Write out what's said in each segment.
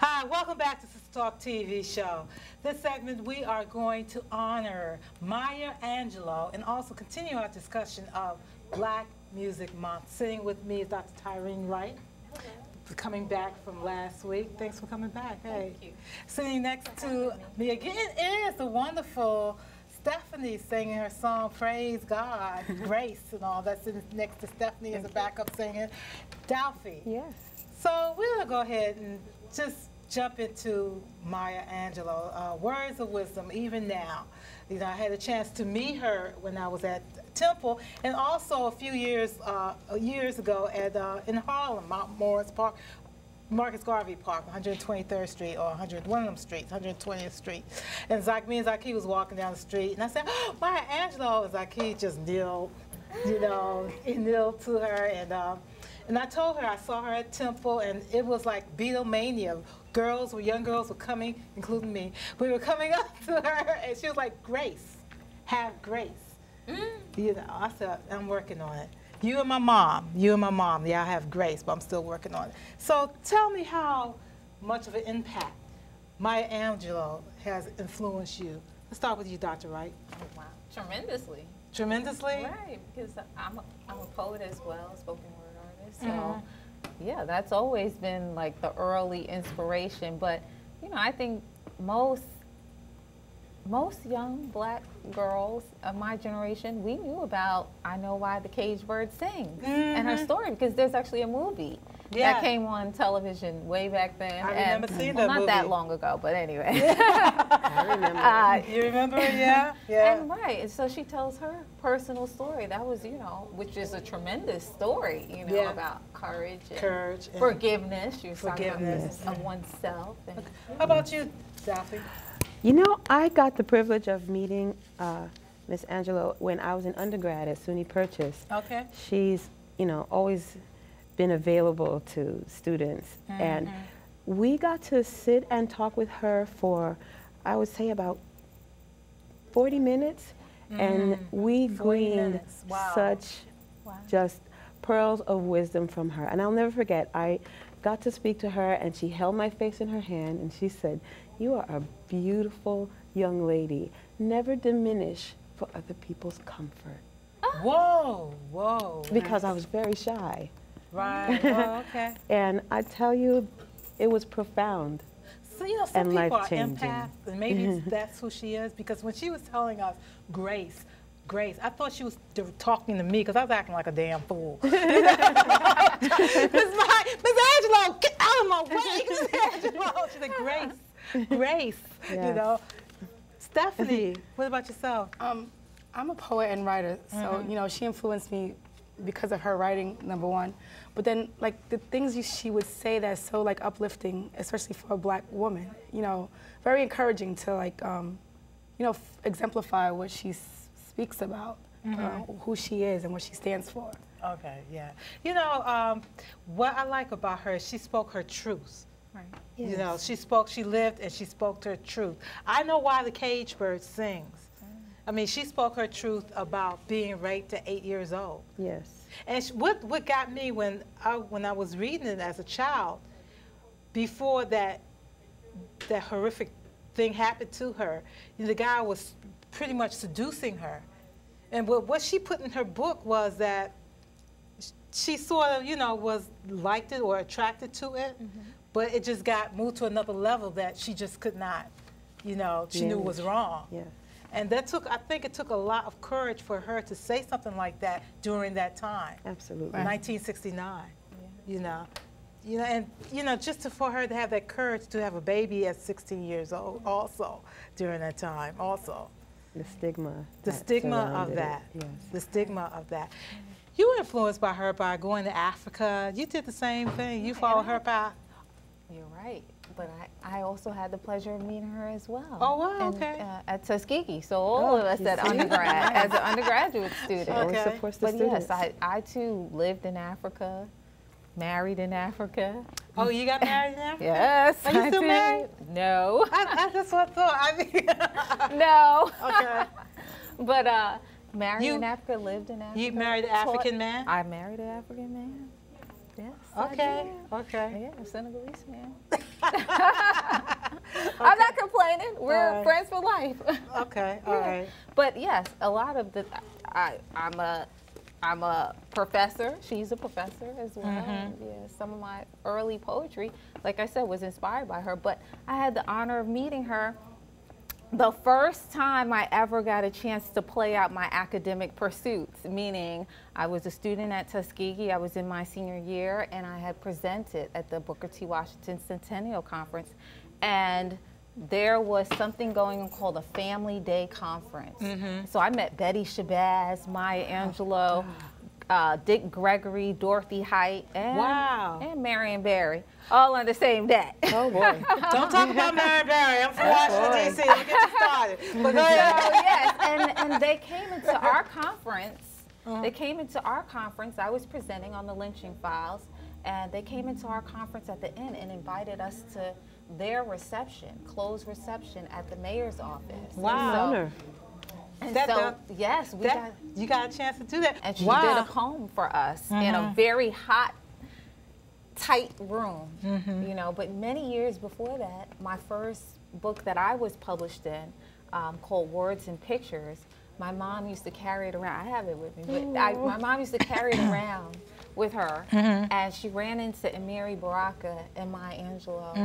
Hi, welcome back to Sister Talk TV show. This segment we are going to honor Maya Angelou and also continue our discussion of Black Music Month. Sitting with me is Dr. Tyreen Wright. Hello. Coming back from last week. Thanks for coming back. Hey. Thank you. Sitting next to me again is the wonderful Stephanie singing her song Praise God, Grace and all. That's next to Stephanie as a backup singer. Dalphie. Yes. So we're going to go ahead and just jump into Maya Angelou, words of wisdom, even now. You know, I had a chance to meet her when I was at Temple, and also a few years ago at in Harlem, Mount Morris Park, Marcus Garvey Park, 123rd Street, or one of them streets, 120th Street. And me and Zaki was walking down the street, and I said, "Oh, Maya Angelou," and Zaki just kneeled, you know, he kneeled to her, and I told her I saw her at Temple, and it was like Beatlemania. Young girls were coming, including me. We were coming up to her, and she was like, "Grace, have grace." You know, I said, "I'm working on it." You and my mom, yeah, I have grace, but I'm still working on it. So tell me how much of an impact Maya Angelou has influenced you. Let's start with you, Dr. Wright. Oh, wow, tremendously. Tremendously? Right, because I'm a poet as well, spoken word artist. So, yeah, that's always been like the early inspiration. But, you know, I think most young Black girls of my generation, we knew about I Know Why the Caged Bird Sings and her story, because there's actually a movie that came on television way back then. I remember seeing that not movie. that long ago, but anyway. I remember. You remember? Yeah. Yeah. And right, so she tells her personal story. That was, you know, which is a tremendous story, you know, about courage and forgiveness. You're forgiveness of oneself. And, How about you, Dalphie? You know, I got the privilege of meeting Miss Angelou when I was an undergrad at SUNY Purchase. Okay. She's, you know, always been available to students. And we got to sit and talk with her for, I would say, about 40 minutes. And we gleaned such just pearls of wisdom from her. And I'll never forget, I got to speak to her, and she held my face in her hand, and she said, "You are a beautiful young lady. Never diminish for other people's comfort." Whoa, whoa. Because I was very shy. Right, oh, okay. And I tell you, it was profound. So, you know, some people are life-changing. empaths, and maybe that's who she is, because when she was telling us grace, I thought she was talking to me, because I was acting like a damn fool. Miss Angelou, get out of my way. Miss Angelou. She said, Grace, you know. Stephanie, what about yourself? I'm a poet and writer, so, you know, she influenced me because of her writing, number one. But then, like, the things she would say that's so, like, uplifting, especially for a Black woman, you know, very encouraging to, like, you know, exemplify what she speaks about, who she is and what she stands for. Okay, yeah. You know, what I like about her is she spoke her truth. right. You know, she lived and she spoke her truth. I Know Why the Caged Bird Sings. I mean, she spoke her truth about being raped at 8 years old. Yes. And what got me when I was reading it as a child, before that horrific thing happened to her, the guy was pretty much seducing her. And what she put in her book was that she sort of, you know, liked it or attracted to it, but it just got moved to another level that she just could not, you know, she knew was wrong. Yeah. And I think it took a lot of courage for her to say something like that during that time. Absolutely. 1969, you know. And, you know, for her to have that courage to have a baby at 16 years old also during that time also. The stigma. The stigma of that. Yes. The stigma of that. You were influenced by her by going to Africa. You did the same thing. You followed her path. You're right. But I also had the pleasure of meeting her as well. Oh, wow, okay. At Tuskegee, so all of us at undergrad, as an undergraduate student. Okay. Supports the But students. yes, I too lived in Africa, married in Africa. Oh, you got married in Africa? Yes. Are you still married? No. That's what I thought. I mean, No. okay. But married in Africa, lived in Africa. You married an African man? I married an African man. Yes. Okay, okay. Yeah, Senegalese man. I'm not complaining. We're friends for life. Okay, all right. But yes, a lot of the, I'm a professor. She's a professor as well. Yeah, some of my early poetry, like I said, was inspired by her. But I had the honor of meeting her the first time I ever got a chance to play out my academic pursuits, meaning I was a student at Tuskegee. I was in my senior year, and I had presented at the Booker T. Washington Centennial Conference. And there was something going on called a Family Day Conference. So I met Betty Shabazz, Maya Angelou, Dick Gregory, Dorothy Height, and Marion Barry, all on the same day. Oh boy! Don't talk about Marion Barry. I'm from Washington D.C. Let's get started. But go ahead. So, yes, and they came into our conference. They came into our conference. I was presenting on the lynching files, and they came into our conference at the end and invited us to their reception, closed reception at the mayor's office. Wow. And so, yes, you got a chance to do that. And she did a poem for us in a very hot, tight room, you know. But many years before that, my first book that I was published in, called Words and Pictures, my mom used to carry it around. I have it with me, but my mom used to carry it around with her, and she ran into Amiri Baraka and Maya Angelou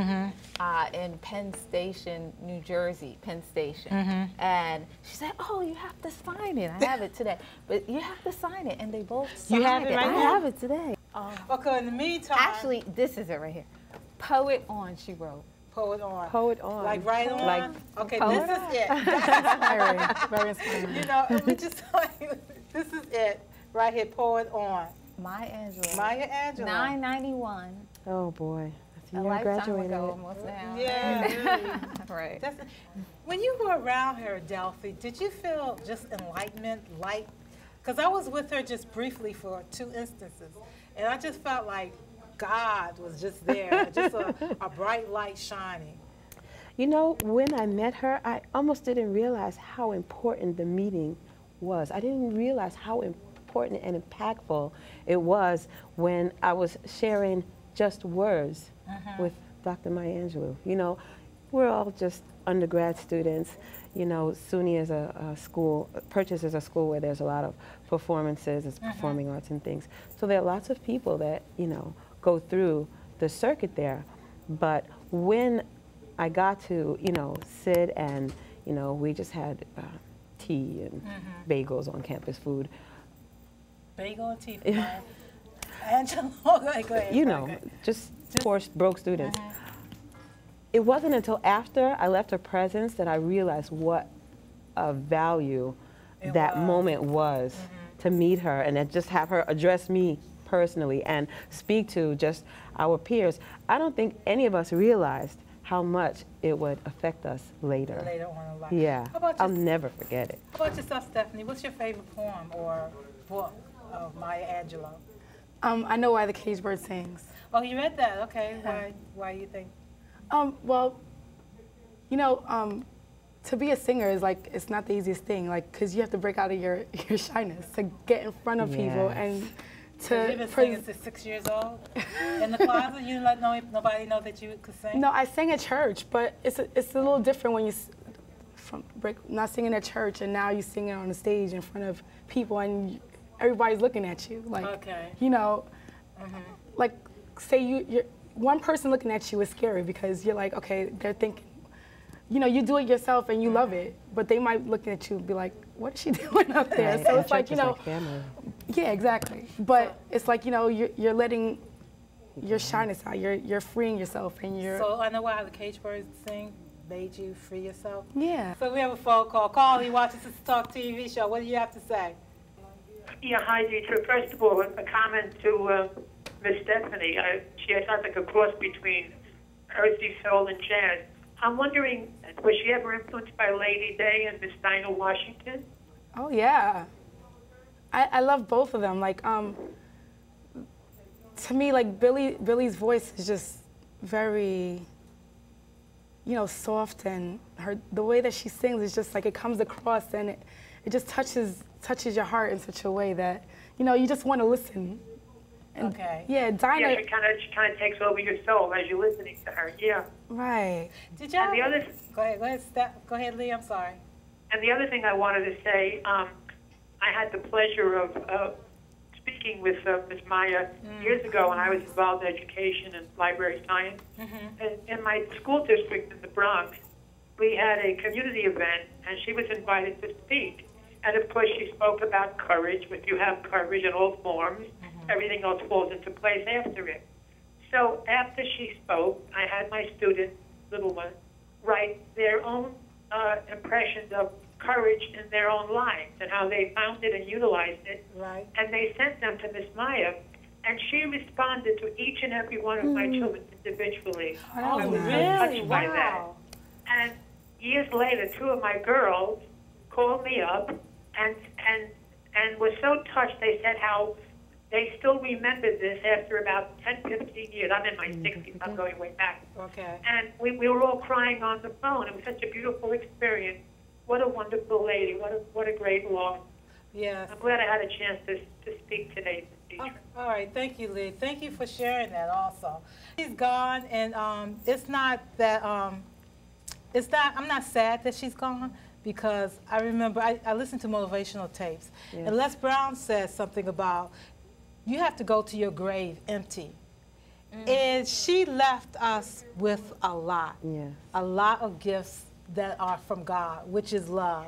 in Penn Station, New Jersey, Penn Station. And she said, "Oh, you have to sign it. I have it today, but you have to sign it." And they both signed You have it right I now? have it today. Okay, in the meantime. Actually, this is it right here. Poet On, she wrote. Poet On. Poet On. Like right on? Like okay, poet? this is it. Very inspiring. You know, let me just tell you, this is it right here, Poet On. Maya Angelou. Maya Angelou. 991. Oh boy! That's the A year I lifetime graduated. ago almost now. Yeah, really. Right. When you were around her, Delphi, did you feel just enlightenment, light? Because I was with her just briefly for 2 instances, and I just felt like God was just there, just a bright light shining. You know, when I met her, I almost didn't realize how important the meeting was. I didn't realize how important and impactful it was when I was sharing just words with Dr. Maya Angelou. You know, we're all just undergrad students. You know, SUNY is a school, Purchase is a school where there's a lot of performances, it's performing arts and things. So there are lots of people that, you know, go through the circuit there. But when I got to, you know, sit and, you know, we just had tea and bagels on campus food. Bagel and tea for Maya Angelou. Go ahead. You know, just poor, broke students. It wasn't until after I left her presence that I realized what a value that moment was to meet her and then just have her address me personally and speak to just our peers. I don't think any of us realized how much it would affect us later. Later on in life. Yeah, How about I'll never forget it. How about yourself, Stephanie? What's your favorite poem or book of Maya Angelou? I know Why the Caged Bird Sings. Oh, you read that? Okay. Why you think? Well, you know, to be a singer is like, it's not the easiest thing, like, because you have to break out of your shyness to get in front of people and to. You've been singing since 6 years old? In the closet? You didn't let nobody know that you could sing? No, I sang at church, but it's a little different when you not singing at church and now you singing on the stage in front of people and everybody's looking at you. Like, you know, like, say you're one person looking at you is scary because you're like, okay, they're thinking, you know, you do it yourself and you love it, but they might look at you and be like, what is she doing up there? So it's like, you know, yeah, exactly. But it's like, you know, you're letting your shyness out. You're freeing yourself and you're. So I know why the Caged Birds Sing made you free yourself. Yeah. So we have a phone call. Carl, he watches Sistah Talk TV show. What do you have to say? Yeah, hi, DIETRA. First of all, a comment to Miss Stephanie. She sounds like a cross between earthy soul and jazz. I'm wondering, was she ever influenced by Lady Day and Miss Dinah Washington? Oh, yeah. I love both of them. Like, to me, like, Billy's voice is just very, you know, soft, and the way that she sings is just like, it comes across and it just touches your heart in such a way that, you know, you just want to listen And Okay. Yeah, Dinah. Yeah, she kind of takes over your soul as you're listening to her. Yeah. Right. Did y'all? And the other, Go ahead, go ahead, Lee. I'm sorry. and the other thing I wanted to say, I had the pleasure of speaking with Ms. Maya years ago when I was involved in education and library science. In my school district in the Bronx, we had a community event, and she was invited to speak. And of course, she spoke about courage. If you have courage in all forms, everything else falls into place after it. So after she spoke, I had my students, little ones, write their own impressions of courage in their own lives and how they found it and utilized it. Right. And they sent them to Miss Maya, and she responded to each and every one of my children individually. Oh, I was so really? touched by that. Wow. And years later, two of my girls called me up and were so touched. They said how they still remember this after about 10, 15 years. I'm in my 60s. I'm going way back. Okay. And we were all crying on the phone. It was such a beautiful experience. What a wonderful lady. What a great loss. Yes. I'm glad I had a chance to speak today, teacher. All right, thank you, Lee. Thank you for sharing that also. She's gone, and it's not that, I'm not sad that she's gone, because I remember, I listened to motivational tapes, Yes. and Les Brown says something about, you have to go to your grave empty. And she left us with a lot Yes. of gifts that are from God, which is love.